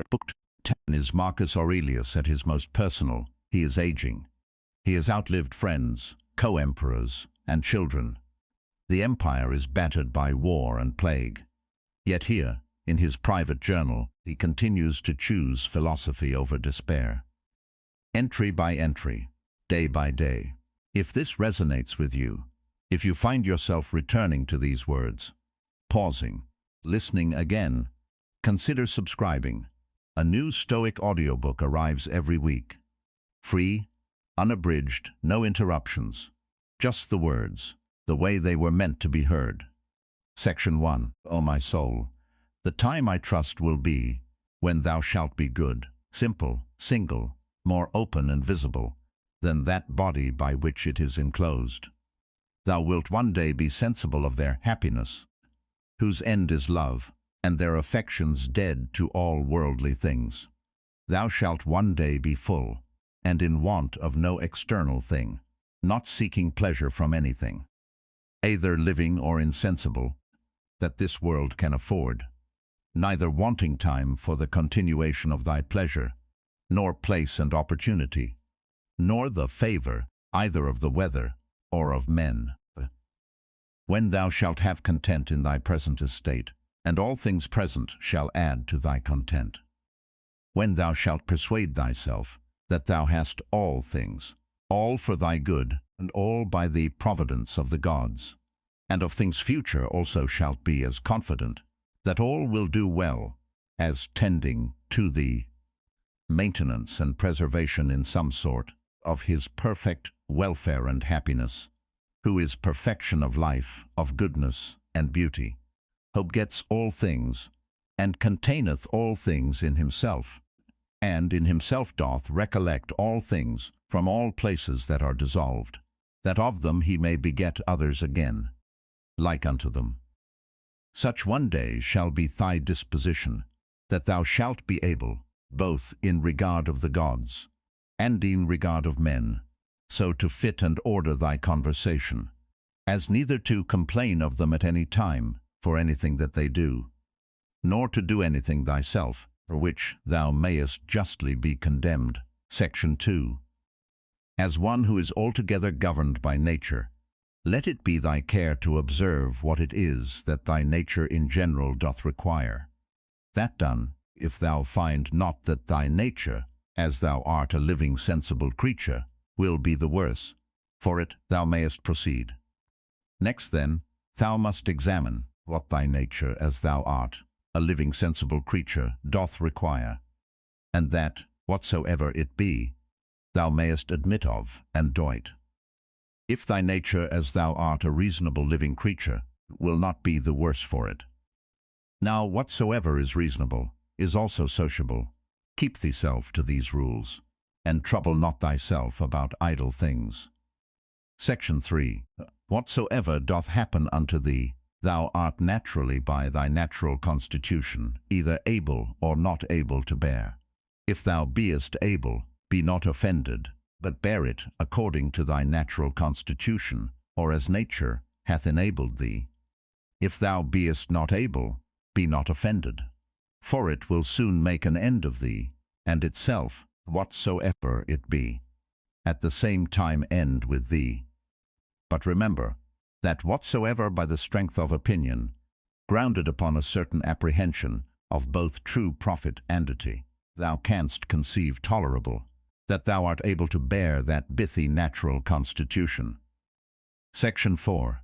Book 10 is Marcus Aurelius at his most personal. He is aging. He has outlived friends, co-emperors, and children. The empire is battered by war and plague. Yet here, in his private journal, he continues to choose philosophy over despair. Entry by entry, day by day. If this resonates with you, if you find yourself returning to these words, pausing, listening again, consider subscribing. A new Stoic audiobook arrives every week. Free, unabridged, no interruptions. Just the words, the way they were meant to be heard. Section 1. O my soul, the time I trust will be when thou shalt be good, simple, single, more open and visible than that body by which it is enclosed. Thou wilt one day be sensible of their happiness, whose end is love, and their affections dead to all worldly things. Thou shalt one day be full, and in want of no external thing, not seeking pleasure from anything, either living or insensible, that this world can afford, neither wanting time for the continuation of thy pleasure, nor place and opportunity, nor the favour either of the weather or of men. When thou shalt have content in thy present estate, and all things present shall add to thy content. When thou shalt persuade thyself that thou hast all things, all for thy good, and all by the providence of the gods, and of things future also shalt be as confident that all will do well, as tending to the maintenance and preservation in some sort of his perfect welfare and happiness, who is perfection of life, of goodness and beauty, who gets all things, and containeth all things in himself, and in himself doth recollect all things from all places that are dissolved, that of them he may beget others again, like unto them. Such one day shall be thy disposition, that thou shalt be able, both in regard of the gods, and in regard of men, so to fit and order thy conversation, as neither to complain of them at any time for anything that they do, nor to do anything thyself, for which thou mayest justly be condemned. Section 2. As one who is altogether governed by nature, let it be thy care to observe what it is that thy nature in general doth require. That done, if thou find not that thy nature, as thou art a living sensible creature, will be the worse, for it thou mayest proceed. Next then, thou must examine what thy nature, as thou art a living sensible creature, doth require, and that, whatsoever it be, thou mayest admit of and doit. If thy nature, as thou art a reasonable living creature, will not be the worse for it. Now whatsoever is reasonable is also sociable. Keep thyself to these rules, and trouble not thyself about idle things. Section 3. Whatsoever doth happen unto thee, thou art naturally by thy natural constitution either able or not able to bear. If thou beest able, be not offended, but bear it according to thy natural constitution, or as nature hath enabled thee. If thou beest not able, be not offended, for it will soon make an end of thee, and itself, whatsoever it be, at the same time end with thee. But remember, that whatsoever by the strength of opinion, grounded upon a certain apprehension of both true profit and utility, thou canst conceive tolerable, that thou art able to bear that bithy natural constitution. Section 4.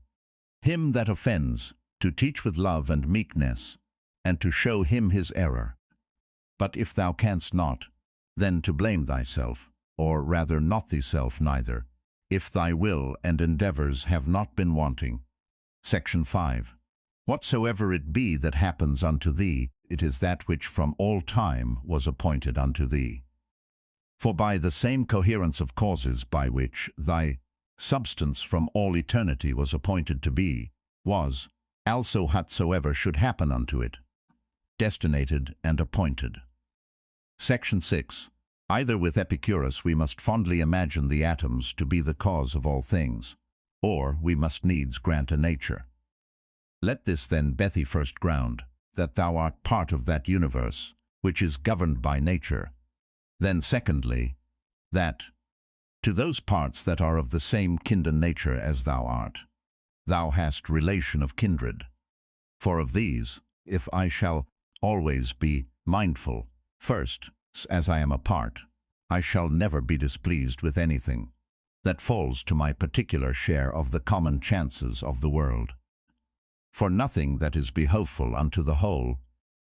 Him that offends, to teach with love and meekness, and to show him his error. But if thou canst not, then to blame thyself, or rather not thyself neither, if thy will and endeavours have not been wanting. Section 5. Whatsoever it be that happens unto thee, it is that which from all time was appointed unto thee. For by the same coherence of causes by which thy substance from all eternity was appointed to be, was also whatsoever should happen unto it, destinated and appointed. Section 6. Either with Epicurus we must fondly imagine the atoms to be the cause of all things, or we must needs grant a nature. Let this then be thy first ground, that thou art part of that universe, which is governed by nature. Then secondly, that to those parts that are of the same kindred nature as thou art, thou hast relation of kindred. For of these, if I shall always be mindful, first, as I am a part, I shall never be displeased with anything that falls to my particular share of the common chances of the world. For nothing that is behoveful unto the whole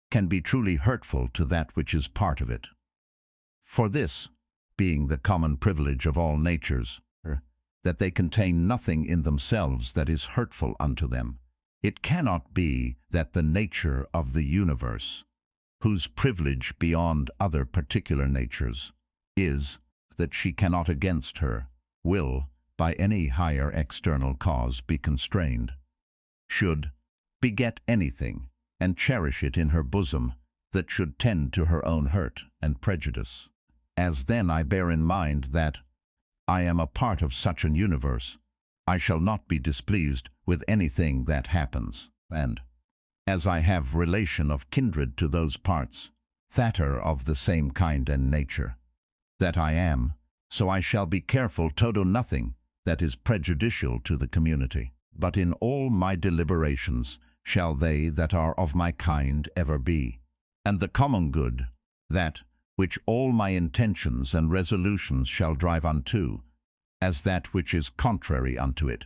can be truly hurtful to that which is part of it. For this, being the common privilege of all natures, that they contain nothing in themselves that is hurtful unto them, it cannot be that the nature of the universe, whose privilege beyond other particular natures is that she cannot against her will by any higher external cause be constrained, should beget anything and cherish it in her bosom that should tend to her own hurt and prejudice. As then I bear in mind that I am a part of such an universe, I shall not be displeased with anything that happens, and as I have relation of kindred to those parts that are of the same kind and nature that I am, so I shall be careful to do nothing that is prejudicial to the community, but in all my deliberations shall they that are of my kind ever be, and the common good, that which all my intentions and resolutions shall drive unto, as that which is contrary unto it,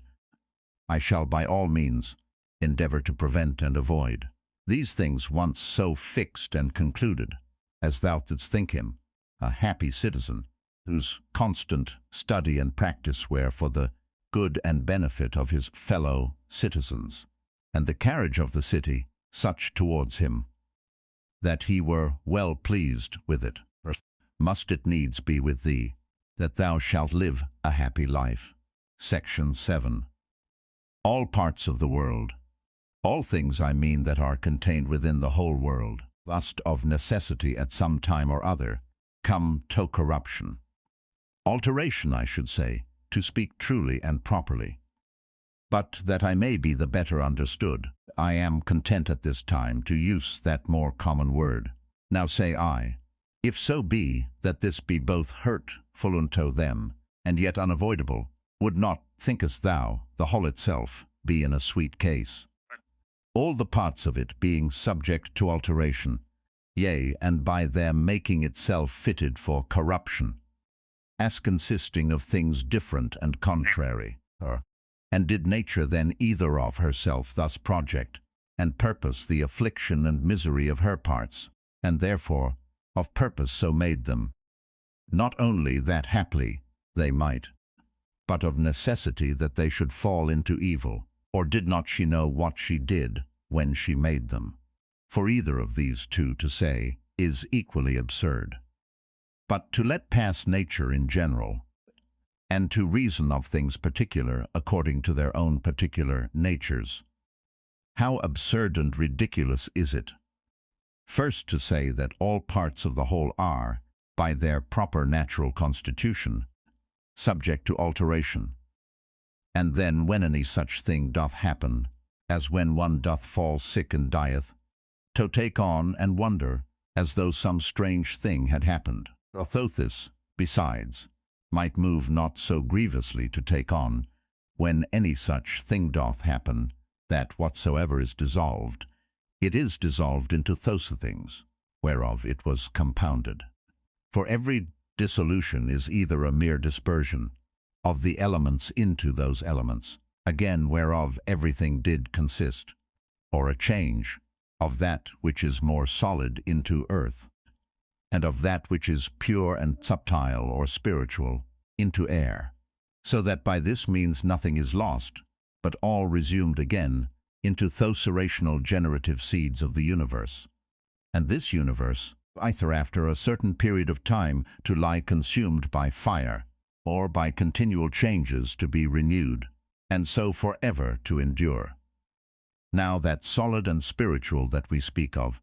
I shall by all means endeavor to prevent and avoid. These things once so fixed and concluded, as thou didst think him, a happy citizen, whose constant study and practice were for the good and benefit of his fellow citizens, and the carriage of the city such towards him, that he were well pleased with it. Must it needs be with thee, that thou shalt live a happy life. Section 7. All parts of the world, all things I mean that are contained within the whole world, must of necessity at some time or other come to corruption. Alteration, I should say, to speak truly and properly. But that I may be the better understood, I am content at this time to use that more common word. Now say I, if so be that this be both hurtful unto them, and yet unavoidable, would not, thinkest thou, the whole itself be in a sweet case? All the parts of it being subject to alteration, yea, and by them making itself fitted for corruption, as consisting of things different and contrary, and did nature then either of herself thus project and purpose the affliction and misery of her parts, and therefore of purpose so made them, not only that haply they might, but of necessity that they should fall into evil, or did not she know what she did when she made them? For either of these two to say is equally absurd. But to let pass nature in general, and to reason of things particular according to their own particular natures, how absurd and ridiculous is it, first to say that all parts of the whole are, by their proper natural constitution, subject to alteration, and then when any such thing doth happen, as when one doth fall sick and dieth, to take on and wonder, as though some strange thing had happened. Although this, besides, might move not so grievously to take on, when any such thing doth happen, that whatsoever is dissolved, it is dissolved into those things, whereof it was compounded. For every dissolution is either a mere dispersion of the elements into those elements, again whereof everything did consist, or a change of that which is more solid into earth, and of that which is pure and subtile or spiritual into air, so that by this means nothing is lost, but all resumed again into those rational generative seeds of the universe. And this universe, either after a certain period of time to lie consumed by fire, or by continual changes to be renewed, and so forever to endure. Now that solid and spiritual that we speak of,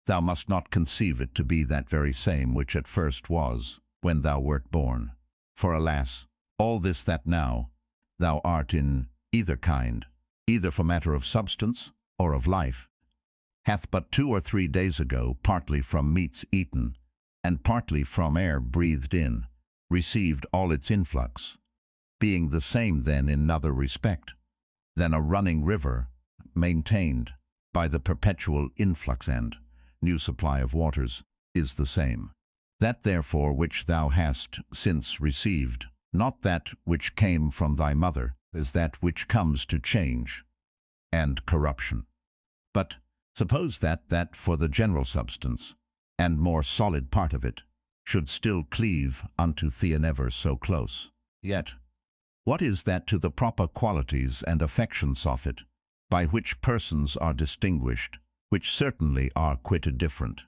thou must not conceive it to be that very same which at first was, when thou wert born. For alas, all this that now thou art in either kind, either for matter of substance or of life, hath but 2 or 3 days ago, partly from meats eaten, and partly from air breathed in, received all its influx, being the same then in another respect, than a running river, maintained by the perpetual influx and new supply of waters, is the same. That therefore which thou hast since received, not that which came from thy mother, is that which comes to change and corruption. But suppose that for the general substance, and more solid part of it, should still cleave unto thee never so close. Yet, what is that to the proper qualities and affections of it, by which persons are distinguished, which certainly are quite different?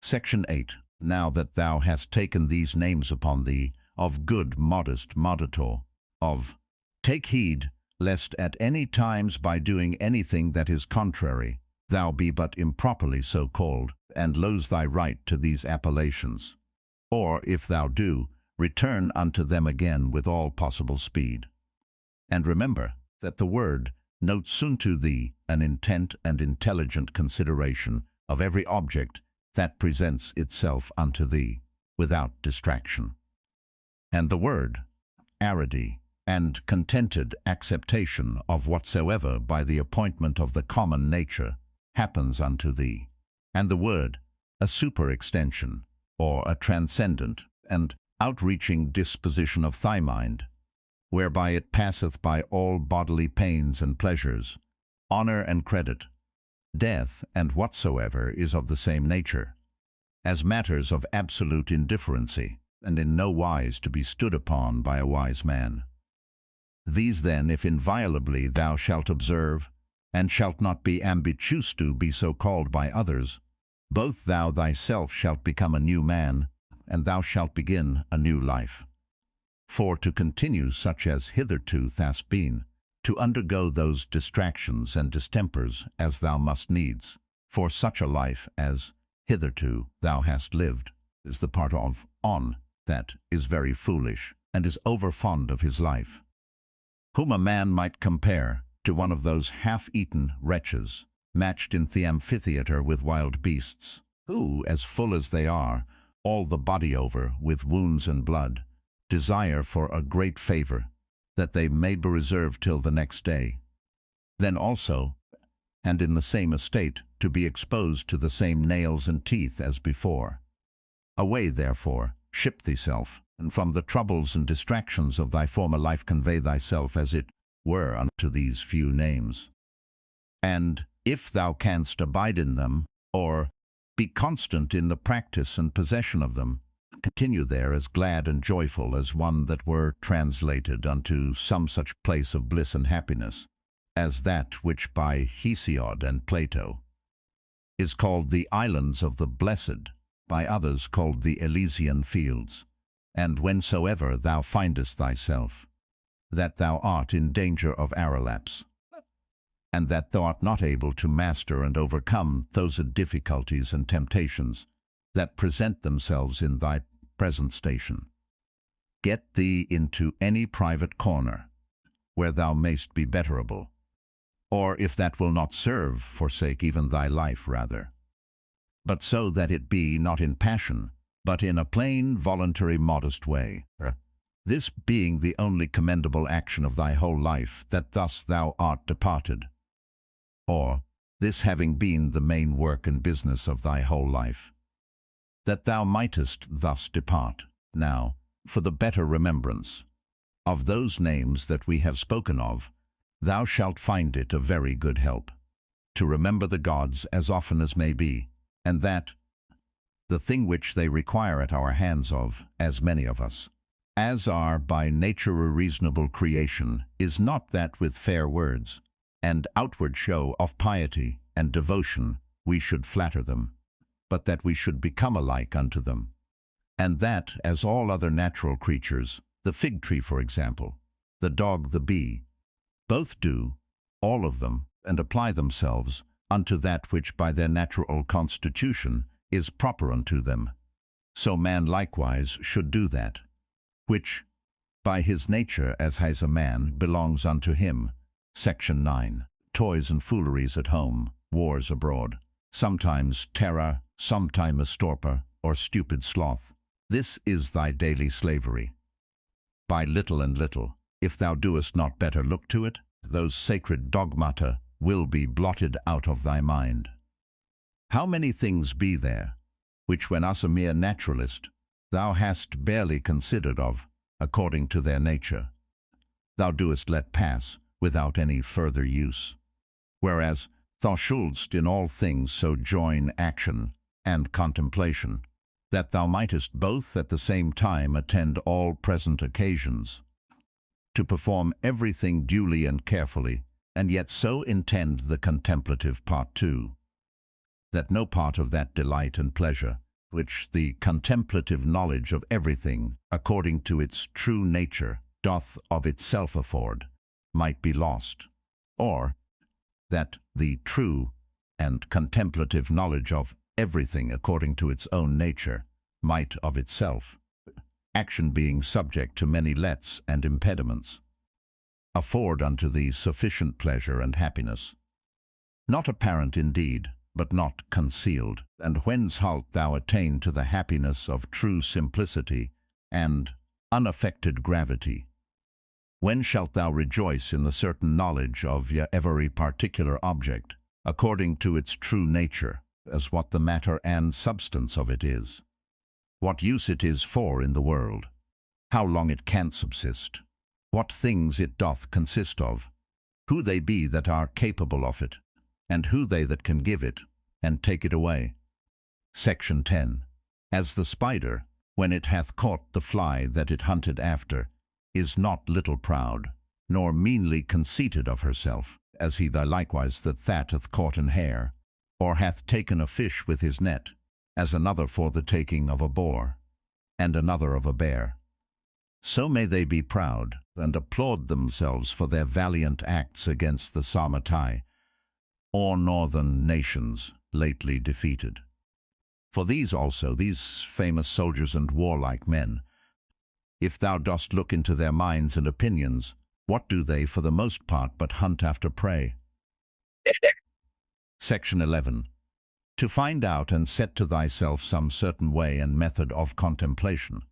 Section 8. Now that thou hast taken these names upon thee, of good, modest, modator, of take heed, lest at any times by doing anything that is contrary, thou be but improperly so called, and lose thy right to these appellations. Or, if thou do, return unto them again with all possible speed. And remember that the word notes unto thee an intent and intelligent consideration of every object that presents itself unto thee, without distraction. And the word arity and contented acceptation of whatsoever by the appointment of the common nature happens unto thee. And the word a superextension, or a transcendent and outreaching disposition of thy mind, whereby it passeth by all bodily pains and pleasures, honor and credit, death and whatsoever is of the same nature, as matters of absolute indifferency, and in no wise to be stood upon by a wise man. These then, if inviolably thou shalt observe, and shalt not be ambitious to be so called by others, both thou thyself shalt become a new man, and thou shalt begin a new life. For to continue such as hitherto thou'st been, to undergo those distractions and distempers as thou must needs, for such a life as hitherto thou hast lived, is the part of on that is very foolish, and is over fond of his life, whom a man might compare to one of those half-eaten wretches, matched in the amphitheatre with wild beasts, who, as full as they are, all the body over with wounds and blood, desire for a great favour, that they may be reserved till the next day. Then also, and in the same estate, to be exposed to the same nails and teeth as before. Away, therefore, ship thyself, and from the troubles and distractions of thy former life convey thyself as it were unto these few names. And, if thou canst abide in them, or be constant in the practice and possession of them, continue there as glad and joyful as one that were translated unto some such place of bliss and happiness, as that which by Hesiod and Plato is called the islands of the blessed, by others called the Elysian fields. And whensoever thou findest thyself, that thou art in danger of arrelapse, and that thou art not able to master and overcome those difficulties and temptations that present themselves in thy present station, get thee into any private corner, where thou mayst be betterable, or if that will not serve, forsake even thy life rather, but so that it be not in passion, but in a plain, voluntary, modest way, this being the only commendable action of thy whole life, that thus thou art departed, or this having been the main work and business of thy whole life, that thou mightest thus depart, now, for the better remembrance of those names that we have spoken of, thou shalt find it a very good help, to remember the gods as often as may be, and that the thing which they require at our hands of, as many of us, as are by nature a reasonable creation, is not that with fair words and outward show of piety and devotion we should flatter them, but that we should become alike unto them, and that, as all other natural creatures, the fig tree, for example, the dog, the bee, both do, all of them, and apply themselves unto that which by their natural constitution is proper unto them, so man likewise should do that, which, by his nature as has a man, belongs unto him. Section 9. Toys and fooleries at home. wars abroad, sometimes terror, sometimes torpor, or stupid sloth. This is thy daily slavery. By little and little, if thou doest not better look to it, those sacred dogmata will be blotted out of thy mind. How many things be there, which when us a mere naturalist, thou hast barely considered of, according to their nature, thou doest let pass without any further use. Whereas thou shouldst in all things so join action and contemplation, that thou mightest both at the same time attend all present occasions, to perform everything duly and carefully, and yet so intend the contemplative part too, that no part of that delight and pleasure, which the contemplative knowledge of everything, according to its true nature, doth of itself afford, might be lost, or that the true and contemplative knowledge of everything according to its own nature might of itself, action being subject to many lets and impediments, afford unto thee sufficient pleasure and happiness, not apparent indeed, but not concealed. And whence halt thou attain to the happiness of true simplicity and unaffected gravity? When shalt thou rejoice in the certain knowledge of every particular object, according to its true nature, as what the matter and substance of it is, what use it is for in the world, how long it can subsist, what things it doth consist of, who they be that are capable of it, and who they that can give it, and take it away. Section 10. As the spider, when it hath caught the fly that it hunted after, is not little proud, nor meanly conceited of herself, as he likewise that hath caught an hare, or hath taken a fish with his net, as another for the taking of a boar, and another of a bear. So may they be proud, and applaud themselves for their valiant acts against the Sarmatai, or northern nations lately defeated. For these also, these famous soldiers and warlike men, if thou dost look into their minds and opinions, what do they for the most part but hunt after prey? Section 11. To find out and set to thyself some certain way and method of contemplation,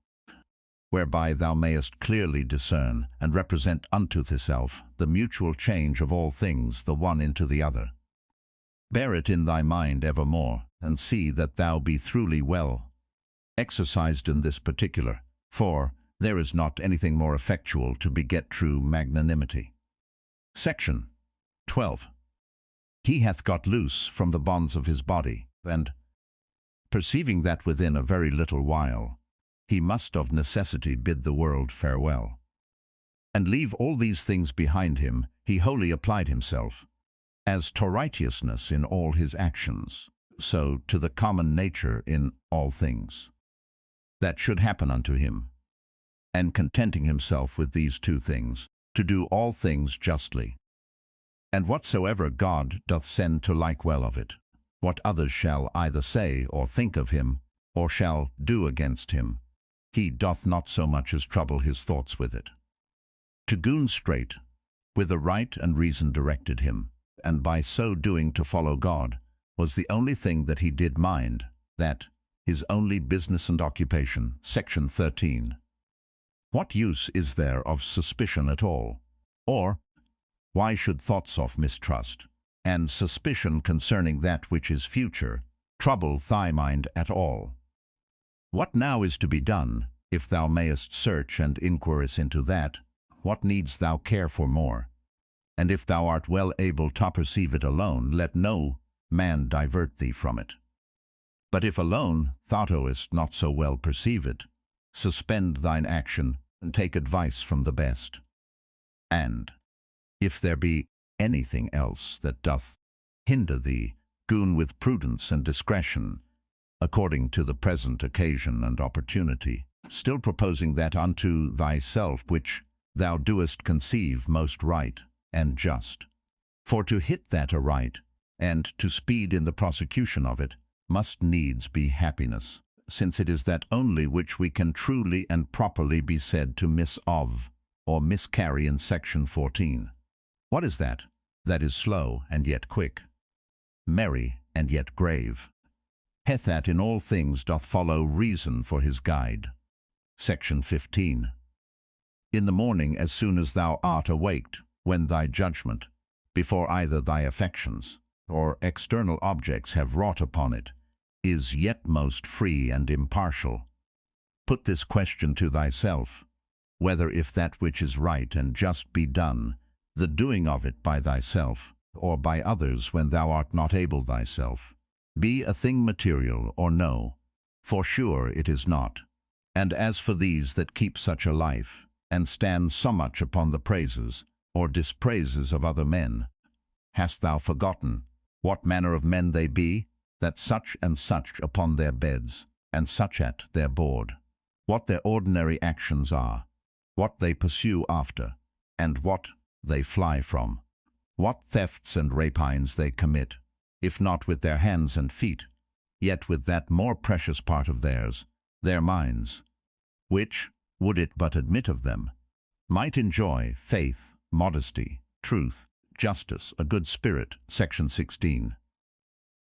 whereby thou mayest clearly discern and represent unto thyself the mutual change of all things the one into the other. Bear it in thy mind evermore, and see that thou be truly well exercised in this particular, for there is not anything more effectual to beget true magnanimity. Section 12. He hath got loose from the bonds of his body, and, perceiving that within a very little while, he must of necessity bid the world farewell, and leave all these things behind him, he wholly applied himself, as to righteousness in all his actions, so to the common nature in all things, that should happen unto him, and contenting himself with these two things, to do all things justly. And whatsoever God doth send to like well of it, what others shall either say or think of him, or shall do against him, he doth not so much as trouble his thoughts with it. To goon straight, with the right and reason directed him, and by so doing to follow God, was the only thing that he did mind, that, his only business and occupation. Section 13. What use is there of suspicion at all? Or, why should thoughts of mistrust, and suspicion concerning that which is future, trouble thy mind at all? What now is to be done, if thou mayest search and inquirest into that, what needs thou care for more? And if thou art well able to perceive it alone, let no man divert thee from it. But if alone thou doest not so well perceive it, suspend thine action, and take advice from the best. And, if there be anything else that doth hinder thee, goon with prudence and discretion, according to the present occasion and opportunity, still proposing that unto thyself which thou doest conceive most right and just. For to hit that aright, and to speed in the prosecution of it, must needs be happiness, since it is that only which we can truly and properly be said to miss of, or miscarry in section 14. What is that? That is slow and yet quick. merry, and yet grave. That in all things doth follow reason for his guide. Section 15. In the morning, as soon as thou art awaked, when thy judgment, before either thy affections or external objects have wrought upon it, is yet most free and impartial, put this question to thyself, whether if that which is right and just be done, the doing of it by thyself, or by others when thou art not able thyself, be a thing material or no, for sure it is not. And as for these that keep such a life, and stand so much upon the praises or dispraises of other men, hast thou forgotten what manner of men they be, that such and such upon their beds, and such at their board, what their ordinary actions are, what they pursue after, and what they fly from, what thefts and rapines they commit, if not with their hands and feet, yet with that more precious part of theirs, their minds, which, would it but admit of them, might enjoy faith, modesty, truth, justice, a good spirit. Section 16.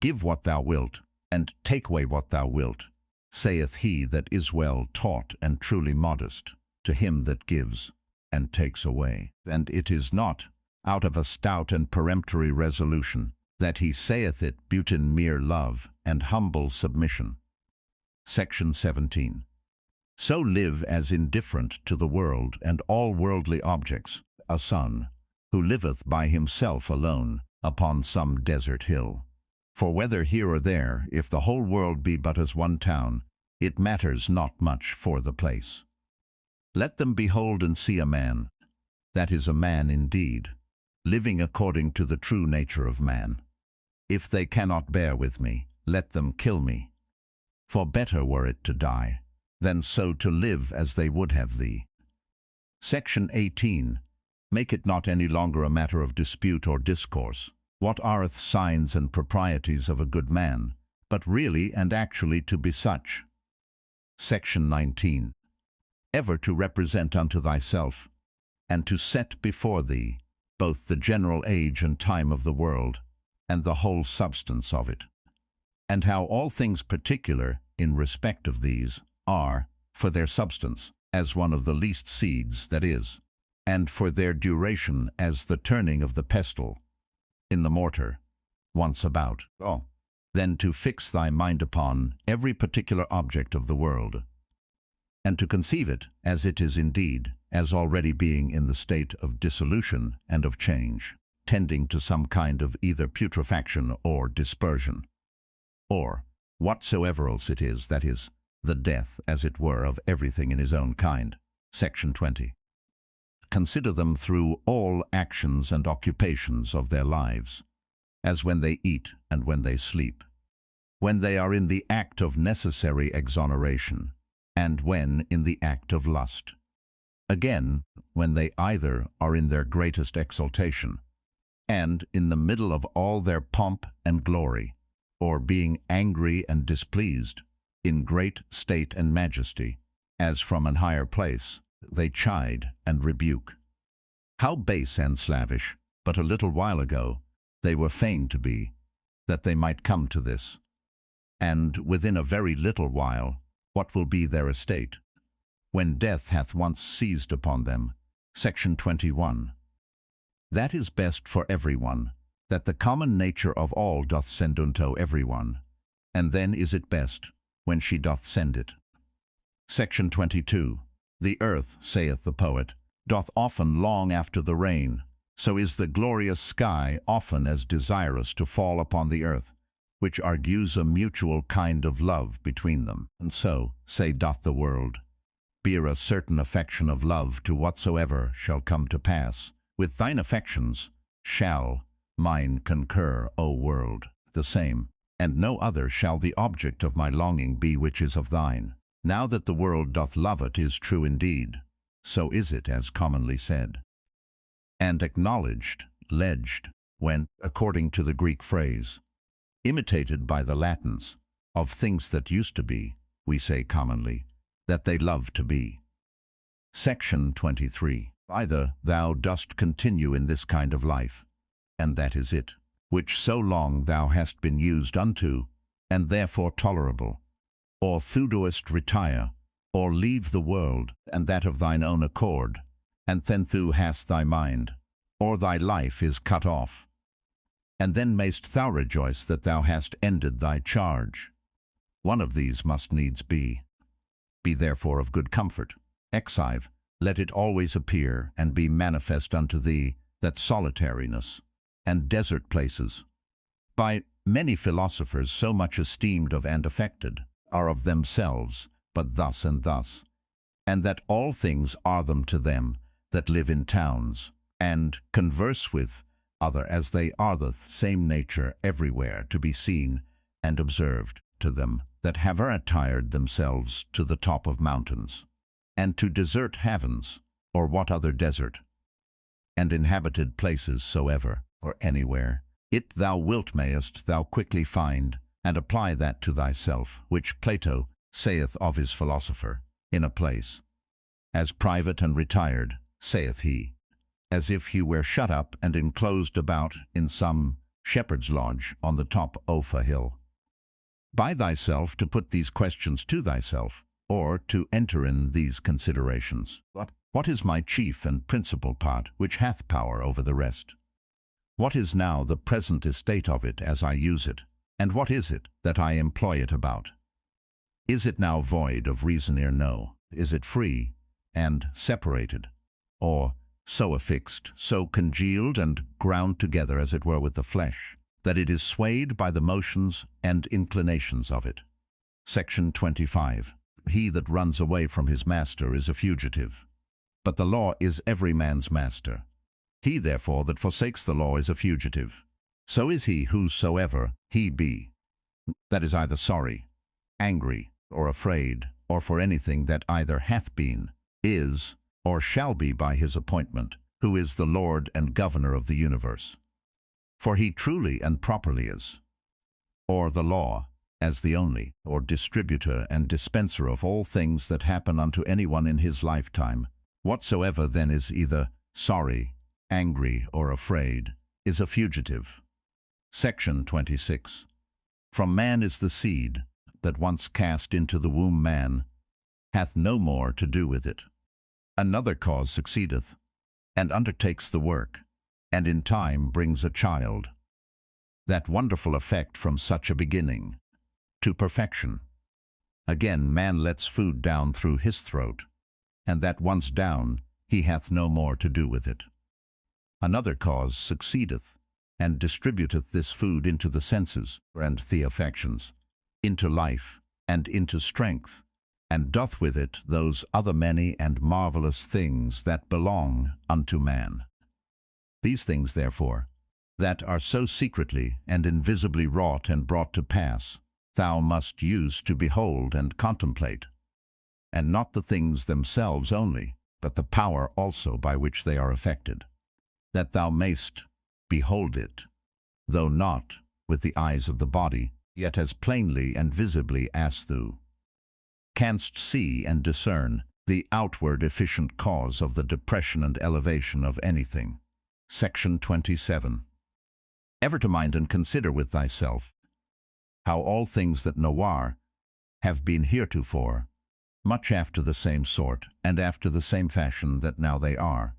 Give what thou wilt, and take away what thou wilt, saith he that is well taught and truly modest, to him that gives and takes away. And it is not out of a stout and peremptory resolution that he saith it, but in mere love and humble submission. Section 17. So live as indifferent to the world and all worldly objects, a son, who liveth by himself alone upon some desert hill. For whether here or there, if the whole world be but as one town, it matters not much for the place. Let them behold and see a man, that is a man indeed, living according to the true nature of man. If they cannot bear with me, let them kill me. For better were it to die, than so to live as they would have thee. Section 18. Make it not any longer a matter of dispute or discourse, what are the signs and proprieties of a good man, but really and actually to be such. Section 19. Ever to represent unto thyself, and to set before thee, both the general age and time of the world, and the whole substance of it, and how all things particular, in respect of these, are, for their substance, as one of the least seeds that is, and for their duration as the turning of the pestle in the mortar, once about. Then to fix thy mind upon every particular object of the world, and to conceive it as it is indeed, as already being in the state of dissolution and of change, tending to some kind of either putrefaction or dispersion, or whatsoever else it is, that is, the death, as it were, of everything in his own kind. Section 20. Consider them through all actions and occupations of their lives, as when they eat and when they sleep, when they are in the act of necessary exoneration, and when in the act of lust. Again, when they either are in their greatest exaltation, and in the middle of all their pomp and glory, or being angry and displeased, in great state and majesty, as from an higher place, they chide and rebuke. How base and slavish, but a little while ago, they were fain to be, that they might come to this. And within a very little while, what will be their estate, when death hath once seized upon them? Section 21. That is best for everyone, that the common nature of all doth send unto everyone, and then is it best, when she doth send it. Section 22. The earth, saith the poet, doth often long after the rain, so is the glorious sky often as desirous to fall upon the earth, which argues a mutual kind of love between them. And so, say doth the world, bear a certain affection of love to whatsoever shall come to pass. With thine affections shall mine concur, O world, the same, and no other shall the object of my longing be which is of thine. Now that the world doth love it is true indeed, so is it as commonly said, and acknowledged, ledged, when, according to the Greek phrase, imitated by the Latins, of things that used to be, we say commonly, that they love to be. Section 23. Either thou dost continue in this kind of life, and that is it, which so long thou hast been used unto, and therefore tolerable. Or thou doest retire, or leave the world, and that of thine own accord, and then thou hast thy mind, or thy life is cut off. And then mayst thou rejoice that thou hast ended thy charge. One of these must needs be. Be therefore of good comfort. Exive, let it always appear and be manifest unto thee that solitariness and desert places, by many philosophers so much esteemed of and affected, are of themselves but thus and thus, and that all things are them to them that live in towns, and converse with other as they are the same nature everywhere to be seen and observed to them that have attired themselves to the top of mountains, and to desert heavens, or what other desert, and inhabited places soever, or anywhere, it thou wilt mayest thou quickly find, and apply that to thyself, which Plato saith of his philosopher, in a place, as private and retired, saith he, as if he were shut up and enclosed about in some shepherd's lodge on the top of a hill. By thyself to put these questions to thyself, or to enter in these considerations. What is my chief and principal part, which hath power over the rest? What is now the present estate of it as I use it, and what is it that I employ it about? Is it now void of reason or no? Is it free and separated, or so affixed, so congealed and ground together as it were with the flesh, that it is swayed by the motions and inclinations of it? Section 25. He that runs away from his master is a fugitive, but the law is every man's master. He therefore that forsakes the law is a fugitive. So is he whosoever he be, that is either sorry, angry, or afraid, or for anything that either hath been, is, or shall be by his appointment, who is the Lord and Governor of the universe. For he truly and properly is, or the law, as the only, or distributor and dispenser of all things that happen unto anyone in his lifetime. Whatsoever then is either sorry, angry, or afraid, is a fugitive. Section 26. From man is the seed, that once cast into the womb man, hath no more to do with it. Another cause succeedeth, and undertakes the work, and in time brings a child. That wonderful effect from such a beginning to perfection. Again man lets food down through his throat, and that once down, he hath no more to do with it. Another cause succeedeth, and distributeth this food into the senses and the affections, into life and into strength, and doth with it those other many and marvelous things that belong unto man. These things, therefore, that are so secretly and invisibly wrought and brought to pass, thou must use to behold and contemplate, and not the things themselves only, but the power also by which they are effected, that thou mayst behold it, though not with the eyes of the body, yet as plainly and visibly as thou canst see and discern the outward efficient cause of the depression and elevation of anything. Section 27. Ever to mind and consider with thyself how all things that now are have been heretofore, much after the same sort and after the same fashion that now they are,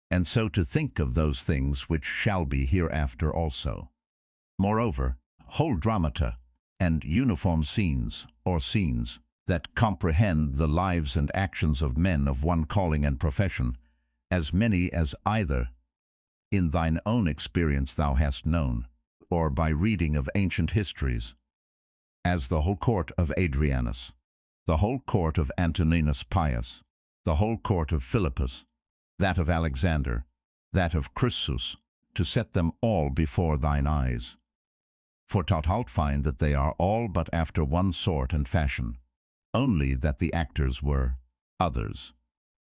and so to think of those things which shall be hereafter also. Moreover, whole dramata and uniform scenes, or scenes, that comprehend the lives and actions of men of one calling and profession, as many as either in thine own experience thou hast known, or by reading of ancient histories, as the whole court of Adrianus, the whole court of Antoninus Pius, the whole court of Philippus, that of Alexander, that of Chrysus, to set them all before thine eyes. For thou shalt find that they are all but after one sort and fashion, only that the actors were others.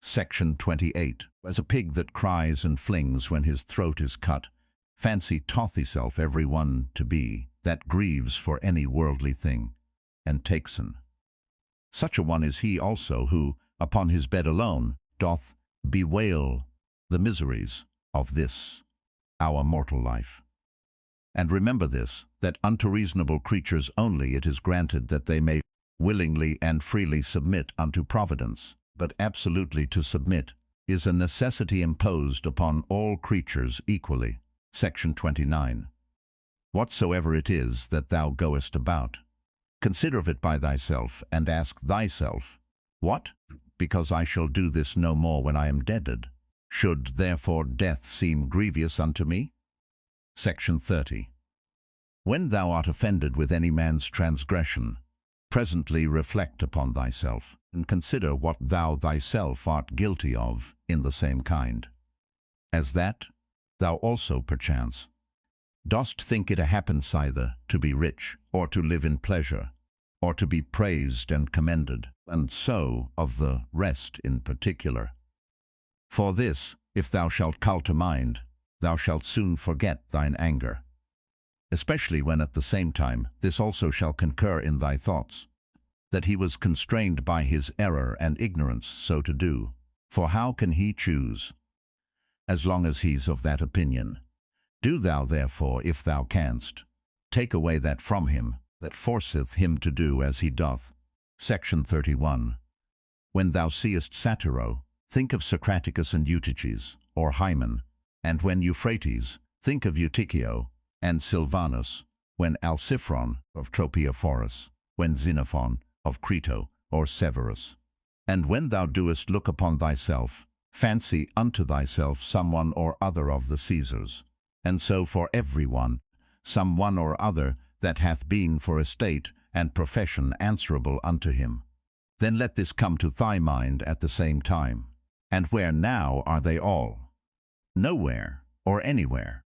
Section 28. As a pig that cries and flings when his throat is cut, fancy doth thyself every one to be, that grieves for any worldly thing, and takes an. Such a one is he also who, upon his bed alone, doth bewail the miseries of this our mortal life. And remember this, that unto reasonable creatures only it is granted that they may willingly and freely submit unto providence, but absolutely to submit is a necessity imposed upon all creatures equally. Section 29. Whatsoever it is that thou goest about, consider of it by thyself, and ask thyself, what? Because I shall do this no more when I am deaded. Should therefore death seem grievous unto me? Section 30. When thou art offended with any man's transgression, presently reflect upon thyself, and consider what thou thyself art guilty of in the same kind. As that thou also perchance dost think it a happiness either to be rich, or to live in pleasure, or to be praised and commended, and so of the rest in particular. For this, if thou shalt call to mind, thou shalt soon forget thine anger, especially when at the same time this also shall concur in thy thoughts, that he was constrained by his error and ignorance so to do. For how can he choose, as long as he's of that opinion? Do thou therefore, if thou canst, take away that from him that forceth him to do as he doth. Section 31. When thou seest Satiro, think of Socraticus and Eutyches, or Hymen, and when Euphrates, think of Eutychio and Silvanus, when Alciphron of Tropiophorus, when Xenophon of Crito, or Severus. And when thou doest look upon thyself, fancy unto thyself someone or other of the Caesars, and so for every one, some one or other that hath been for estate and profession answerable unto him. Then let this come to thy mind at the same time. And where now are they all? Nowhere or anywhere.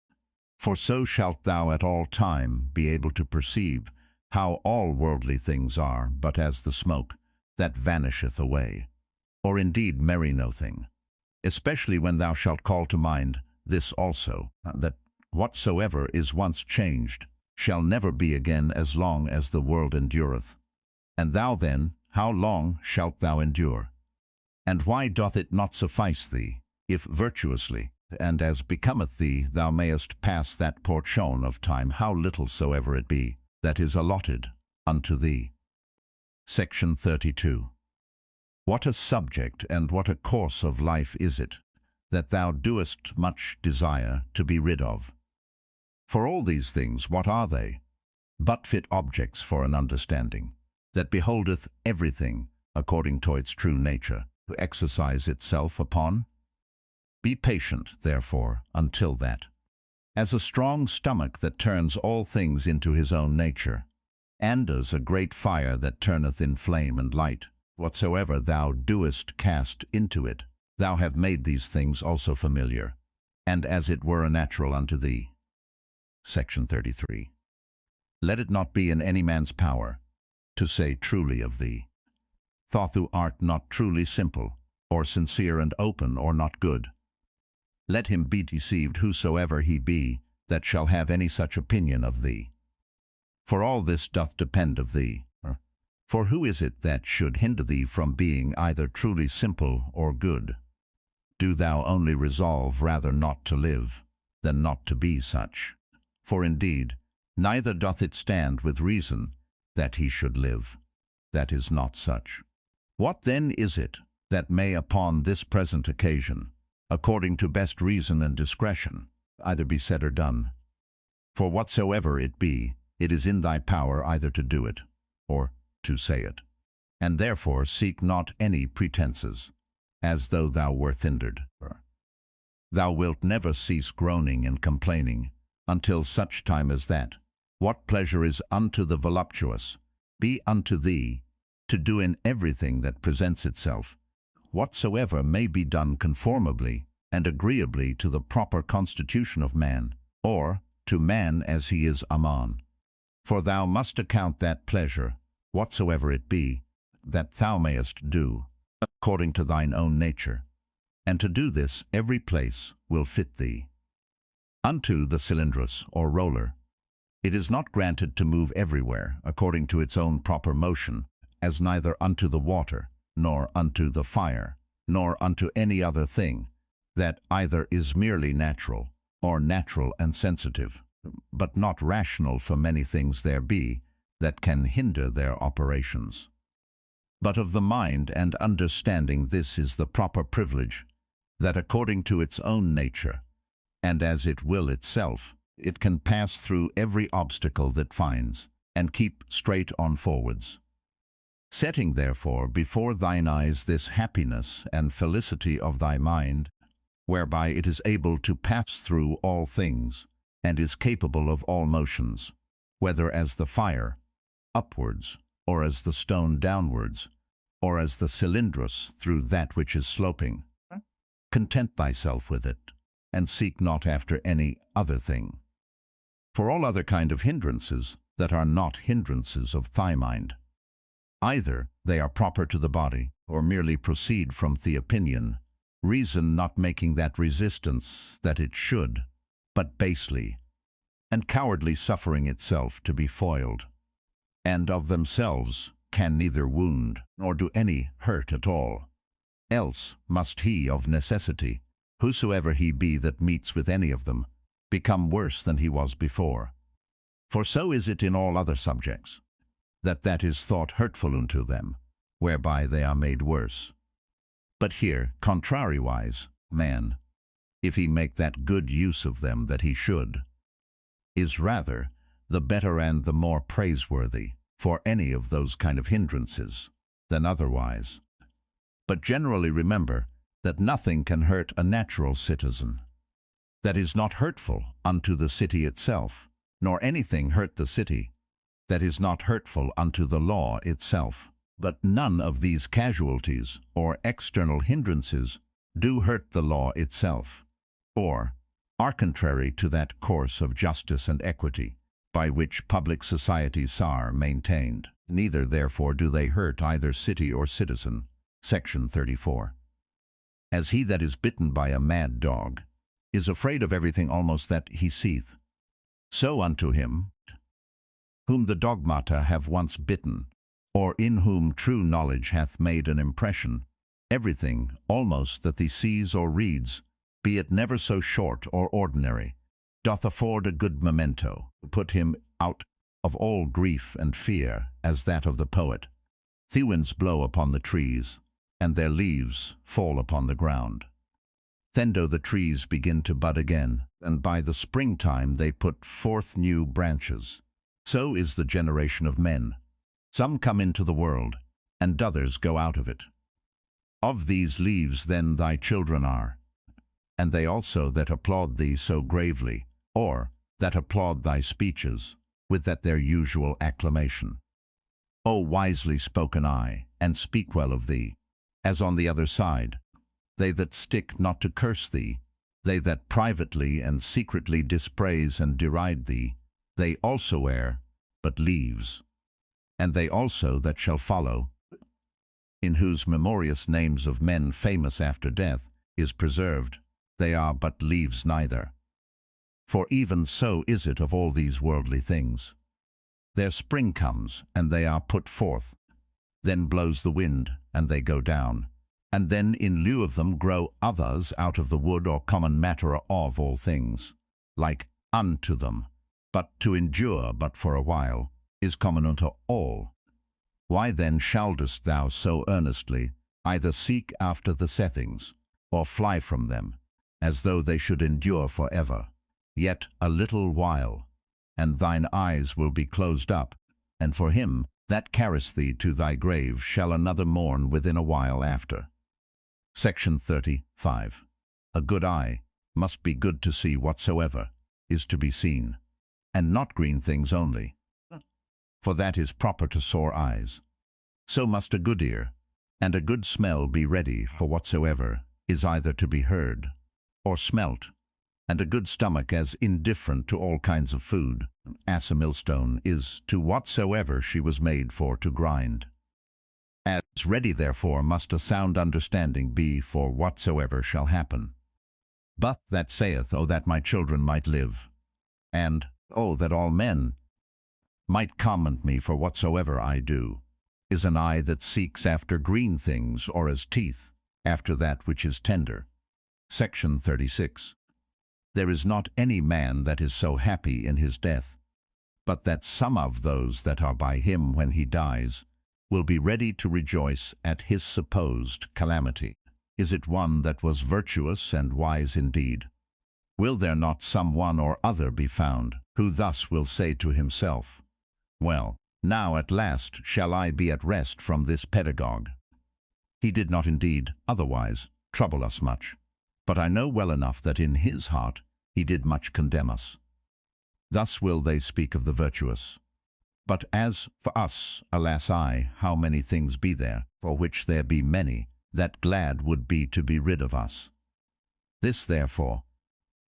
For so shalt thou at all time be able to perceive how all worldly things are but as the smoke that vanisheth away, or indeed merry no thing. Especially when thou shalt call to mind this also, that whatsoever is once changed shall never be again as long as the world endureth. And thou then, how long shalt thou endure? And why doth it not suffice thee, if virtuously, and as becometh thee, thou mayest pass that portion of time, how little soever it be, that is allotted unto thee? Section 32. What a subject and what a course of life is it, that thou doest much desire to be rid of? For all these things, what are they? But fit objects for an understanding, that beholdeth everything according to its true nature, to exercise itself upon? Be patient, therefore, until that. As a strong stomach that turns all things into his own nature, and as a great fire that turneth in flame and light, whatsoever thou doest cast into it, thou have made these things also familiar, and as it were a natural unto thee. Section 33. Let it not be in any man's power to say truly of thee, thought thou art not truly simple, or sincere and open, or not good. Let him be deceived whosoever he be, that shall have any such opinion of thee. For all this doth depend of thee. For who is it that should hinder thee from being either truly simple or good? Do thou only resolve rather not to live, than not to be such. For indeed, neither doth it stand with reason that he should live, that is not such. What then is it that may upon this present occasion, according to best reason and discretion, either be said or done? For whatsoever it be, it is in thy power either to do it, or to say it. And therefore seek not any pretenses, as though thou wert hindered. Thou wilt never cease groaning and complaining, until such time as that, what pleasure is unto the voluptuous, be unto thee, to do in everything that presents itself, whatsoever may be done conformably and agreeably to the proper constitution of man, or to man as he is aman. For thou must account that pleasure, whatsoever it be, that thou mayest do, according to thine own nature, and to do this every place will fit thee. Unto the cylindrus, or roller, it is not granted to move everywhere according to its own proper motion, as neither unto the water, nor unto the fire, nor unto any other thing, that either is merely natural, or natural and sensitive. but not rational, for many things there be that can hinder their operations. But of the mind and understanding this is the proper privilege, that according to its own nature, and as it will itself, it can pass through every obstacle that finds, and keep straight on forwards. Setting therefore before thine eyes this happiness and felicity of thy mind, whereby it is able to pass through all things, and is capable of all motions, whether as the fire, upwards, or as the stone downwards, or as the cylindrus through that which is sloping. Content thyself with it, and seek not after any other thing. For all other kind of hindrances that are not hindrances of thy mind, either they are proper to the body, or merely proceed from the opinion, reason not making that resistance that it should, but basely, and cowardly suffering itself to be foiled, and of themselves can neither wound nor do any hurt at all. Else must he of necessity, whosoever he be that meets with any of them, become worse than he was before. For so is it in all other subjects, that is thought hurtful unto them, whereby they are made worse. But here, contrariwise, man, if he make that good use of them that he should, is rather the better and the more praiseworthy for any of those kind of hindrances than otherwise. But generally remember that nothing can hurt a natural citizen, that is not hurtful unto the city itself, nor anything hurt the city that is not hurtful unto the law itself. But none of these casualties or external hindrances do hurt the law itself, or are contrary to that course of justice and equity by which public societies are maintained. Neither therefore do they hurt either city or citizen. Section 34. As he that is bitten by a mad dog is afraid of everything almost that he seeth, so unto him whom the dogmata have once bitten, or in whom true knowledge hath made an impression, everything almost that he sees or reads, be it never so short or ordinary, doth afford a good memento, to put him out of all grief and fear, as that of the poet. The winds blow upon the trees, and their leaves fall upon the ground. Then do the trees begin to bud again, and by the springtime they put forth new branches. So is the generation of men. Some come into the world, and others go out of it. Of these leaves then thy children are, and they also that applaud thee so gravely, or that applaud thy speeches, with that their usual acclamation. O wisely spoken I, and speak well of thee, as on the other side, they that stick not to curse thee, they that privately and secretly dispraise and deride thee, they also err, but leaves. And they also that shall follow, in whose memorious names of men famous after death is preserved, they are but leaves neither. For even so is it of all these worldly things. Their spring comes, and they are put forth. Then blows the wind, and they go down. And then in lieu of them grow others out of the wood or common matter of all things, like unto them. But to endure but for a while is common unto all. Why then shouldest thou so earnestly either seek after the settings, or fly from them, as though they should endure for ever? Yet a little while, and thine eyes will be closed up, and for him that carries thee to thy grave shall another mourn within a while after. Section 35. A good eye must be good to see whatsoever is to be seen, and not green things only, for that is proper to sore eyes. So must a good ear and a good smell be ready for whatsoever is either to be heard or smelt, and a good stomach as indifferent to all kinds of food as a millstone is to whatsoever she was made for to grind. As ready therefore must a sound understanding be for whatsoever shall happen. But that saith, O that my children might live, and, O that all men might comment me for whatsoever I do, is an eye that seeks after green things, or as teeth after that which is tender. Section 36. There is not any man that is so happy in his death, but that some of those that are by him when he dies will be ready to rejoice at his supposed calamity. Is it one that was virtuous and wise indeed? Will there not some one or other be found, who thus will say to himself, "Well, now at last shall I be at rest from this pedagogue. He did not indeed, otherwise, trouble us much, but I know well enough that in his heart he did much condemn us." Thus will they speak of the virtuous. But as for us, alas how many things be there, for which there be many, that glad would be to be rid of us. This therefore,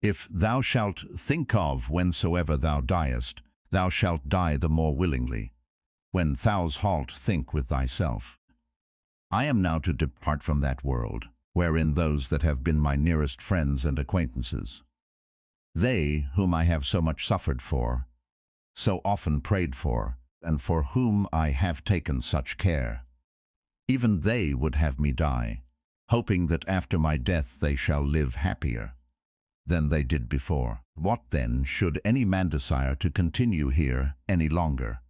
if thou shalt think of whensoever thou diest, thou shalt die the more willingly, when thou halt think with thyself, I am now to depart from that world, wherein those that have been my nearest friends and acquaintances, they whom I have so much suffered for, so often prayed for, and for whom I have taken such care, even they would have me die, hoping that after my death they shall live happier than they did before. What then should any man desire to continue here any longer?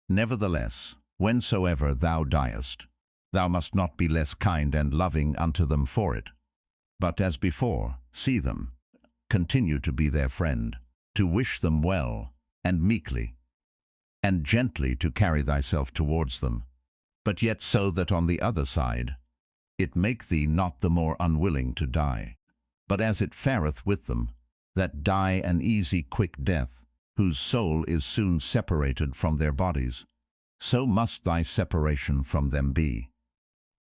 Nevertheless, whensoever thou diest, thou must not be less kind and loving unto them for it, but as before, see them, continue to be their friend, to wish them well, and meekly, and gently to carry thyself towards them, but yet so that on the other side it make thee not the more unwilling to die, but as it fareth with them, that die an easy quick death, whose soul is soon separated from their bodies, so must thy separation from them be.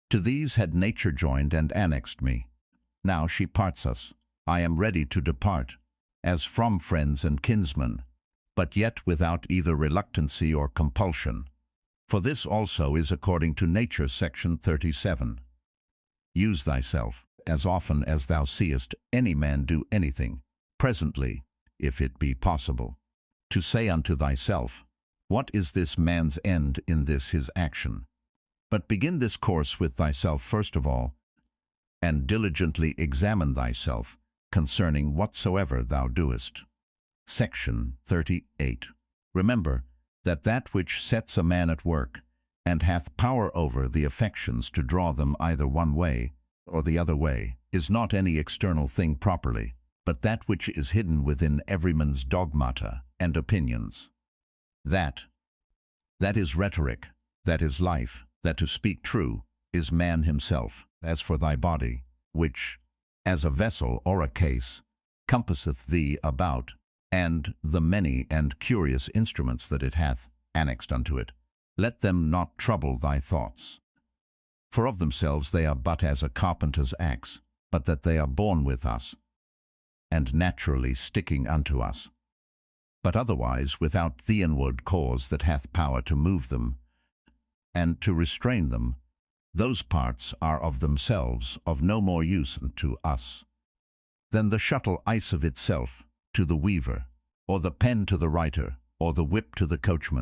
To these had nature joined and annexed me. Now she parts us. I am ready to depart, as from friends and kinsmen, but yet without either reluctancy or compulsion. For this also is according to nature, section 37. Use thyself, as often as thou seest any man do anything, presently, if it be possible, to say unto thyself, what is this man's end in this his action? But begin this course with thyself first of all, and diligently examine thyself concerning whatsoever thou doest. Section 38. Remember that that which sets a man at work, and hath power over the affections to draw them either one way or the other way, is not any external thing properly, but that which is hidden within every man's dogmata and opinions. That is rhetoric, that is life, that to speak true is man himself. As for thy body, which, as a vessel or a case, compasseth thee about, and the many and curious instruments that it hath annexed unto it, let them not trouble thy thoughts. For of themselves they are but as a carpenter's axe, but that they are born with us, and naturally sticking unto us. But otherwise without the inward cause that hath power to move them, and to restrain them, those parts are of themselves of no more use unto us than the shuttle ice of itself to the weaver, or the pen to the writer, or the whip to the coachman.